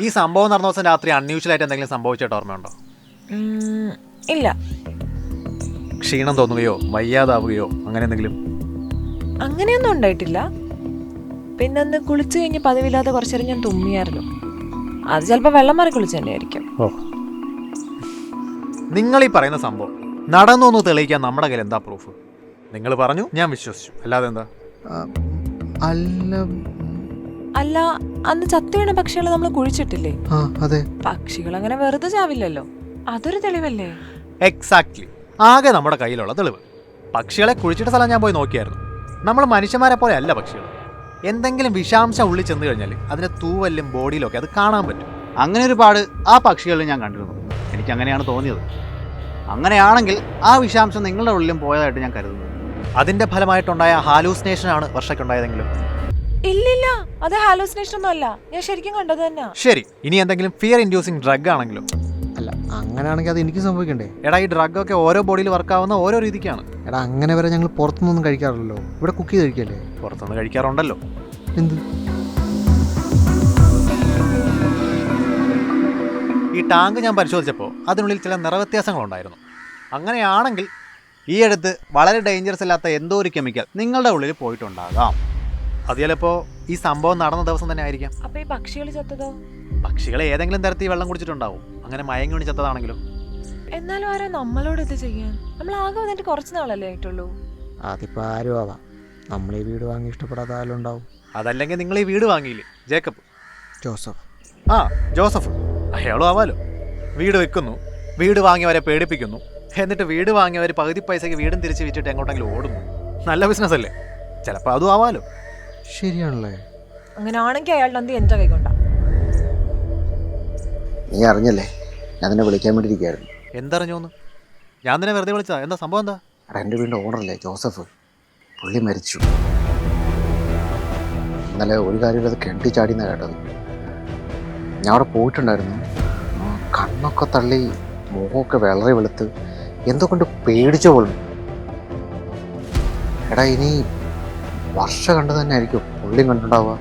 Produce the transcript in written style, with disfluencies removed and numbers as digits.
ഈ സംഭവം നടന്ന ദിവസം രാത്രി അൺയൂഷ്വലായിട്ട് എന്തെങ്കിലും സംഭവിച്ചിട്ട് ഓർമ്മയുണ്ടോ? ഇല്ല. ക്ഷീണം തോന്നുകയോ വയ്യാതാവുകയോ അങ്ങനെ എന്തെങ്കിലും? അങ്ങനെയൊന്നും ഉണ്ടായിട്ടില്ല. പിന്നെ അന്ന് കുളിച്ചു കഴിഞ്ഞ് പതിവില്ലാതെ കുറച്ചേരം ഞാൻ തുമ്മിയായിരുന്നു. അത് ചിലപ്പോൾ വെള്ളം മാറി കുളിച്ച് തന്നെയായിരിക്കും. നിങ്ങൾ ഈ പറയുന്ന സംഭവം നടന്നു എന്ന് തെളിയിക്കാൻ നമ്മുടെ കയ്യിൽ എന്താ പ്രൂഫ്? നിങ്ങൾ പറഞ്ഞു, ഞാൻ വിശ്വസിച്ചു, അല്ലാതെ എന്താ? അല്ല, അന്ന് ചത്തു വീണ പക്ഷികളെ നമ്മൾ കുഴിച്ചിട്ടില്ലേ? അതെ. പക്ഷികൾ അങ്ങനെ വെറുതെ ചാവില്ലല്ലോ, അതൊരു തെളിവല്ലേ? എക്സാക്ട്ലി, ആകെ നമ്മുടെ കയ്യിലുള്ള തെളിവ്. പക്ഷികളെ കുഴിച്ചിട്ട സ്ഥലം ഞാൻ പോയി നോക്കിയായിരുന്നു. നമ്മൾ മനുഷ്യന്മാരെ പോലെ അല്ല പക്ഷികൾ. എന്തെങ്കിലും വിഷാംശം ഉള്ളിൽ ചെന്ന് കഴിഞ്ഞാൽ അതിൻ്റെ തൂവല്ലും ബോഡിയിലൊക്കെ അത് കാണാൻ പറ്റും. അങ്ങനെ ഒരുപാട് ആ പക്ഷികളിൽ ഞാൻ കണ്ടിരുന്നു. എനിക്ക് അങ്ങനെയാണ് തോന്നിയത്. അങ്ങനെയാണെങ്കിൽ ആ വിഷാംശം നിങ്ങളുടെ ഉള്ളിലും പോയതായിട്ട് ഞാൻ കരുതുന്നു. അതിൻ്റെ ഫലമായിട്ടുണ്ടായ ഹാലൂസിനേഷനാണ് വർഷയ്ക്കുണ്ടായതെങ്കിലും? ഇല്ലില്ല, അത് ഹാലൂസിനേഷൻ ഒന്നും അല്ല, ഞാൻ ശരിക്കും കണ്ടത് തന്നെ. ശരി, ഇനി എന്തെങ്കിലും ഫിയർ ഇൻഡ്യൂസിങ് ഡ്രഗ് ആണെങ്കിലും? അല്ല, അങ്ങനെയാണെങ്കിൽ അത് എനിക്ക് സംഭവിക്കണ്ടേ? എടാ, ഈ ഡ്രഗൊക്കെ ഓരോ ബോഡിയിൽ വർക്കാവുന്ന ഓരോ രീതിക്കാണ്. എടാ, അങ്ങനെ വരെ ഞങ്ങൾ പുറത്തുനിന്നൊന്നും കഴിക്കാറില്ലല്ലോ, ഇവിടെ കുക്ക് ചെയ്ത് കഴിക്കല്ലേ. പുറത്തുനിന്ന് കഴിക്കാറുണ്ടല്ലോ. എന്ത്? ഈ ടാങ്ക് ഞാൻ പരിശോധിച്ചപ്പോൾ അതിനുള്ളിൽ ചില നിറവ്യത്യാസങ്ങളുണ്ടായിരുന്നു. അങ്ങനെയാണെങ്കിൽ ഈ അടുത്ത് വളരെ ഡേഞ്ചറസ് അല്ലാത്ത എന്തോ ഒരു കെമിക്കൽ നിങ്ങളുടെ ഉള്ളിൽ പോയിട്ടുണ്ടാകാം. അത് ചിലപ്പോൾ ഈ സംഭവം നടന്ന ദിവസം തന്നെ ആയിരിക്കാം. അപ്പോൾ ഈ പക്ഷികൾ ചത്തതോ? പക്ഷികളെ ഏതെങ്കിലും തരത്തിൽ വെള്ളം കുടിച്ചിട്ടുണ്ടാവും. അങ്ങനെ മയങ്ങി വീണ് ചത്തതാണെങ്കിലും? എന്നാലും ആരാ നമ്മളോട് ഇത് ചെയ്യാൻ? നമ്മൾ ആകെ വന്നിട്ട് കുറച്ച് നാളല്ലേ ആയിട്ടുള്ളൂ. അതിപ്പോൾ ആരും ആവാം. നമ്മൾ ഈ വീട് വാങ്ങി ഇഷ്ടപ്പെടാത്ത ആരും ഉണ്ടാവും. അതല്ലെങ്കിൽ നിങ്ങൾ ഈ വീട് വാങ്ങിയില്ലേ, ജേക്കബ്? ജോസഫ്. ജോസഫ്, അയാളും ആവാലോ. വീട് വെക്കുന്നു, വീട് വാങ്ങിയവരെ പേടിപ്പിക്കുന്നു, എന്നിട്ട് വീട് വാങ്ങിയവർ പകുതി പൈസയ്ക്ക് വീടും തിരിച്ച് വിറ്റിട്ട് എങ്ങോട്ടെങ്കിലും ഓടുന്നു. നല്ല ബിസിനസ് അല്ലേ? ചിലപ്പോൾ അതും ആവാലോ. ശരിയാണല്ലേ? അങ്ങനെ ആണെങ്കിൽ അയാളുടെ നന്ദി എൻ്റെ കൈകൊണ്ടാ. നീ അറിഞ്ഞല്ലേ, ഞാൻ നിന്നെ വിളിക്കാൻ വേണ്ടി ഇരിക്കുകയായിരുന്നു. എന്തറിഞ്ഞോന്ന്? ഞാൻ തന്നെ വെറുതെ വിളിച്ചതാ. എന്താ സംഭവം? എന്താ? എടാ, എൻ്റെ വീടിൻ്റെ ഓണറല്ലേ ജോസഫ്, പുള്ളി മരിച്ചു. ഇന്നലെ ഒരു കാര്യമില്ല, അത് കിണറ്റി ചാടിയെന്ന് കേട്ടത്. ഞാൻ അവിടെ പോയിട്ടുണ്ടായിരുന്നു. കണ്ണൊക്കെ തള്ളി, മുഖമൊക്കെ വിളറി വെളുത്ത്, എന്തോ കൊണ്ട് പേടിച്ചു പോലും. എടാ, ഇനി വർഷം കണ്ടു തന്നെ ആയിരിക്കും പുള്ളിയും കണ്ടിട്ടുണ്ടാവുക.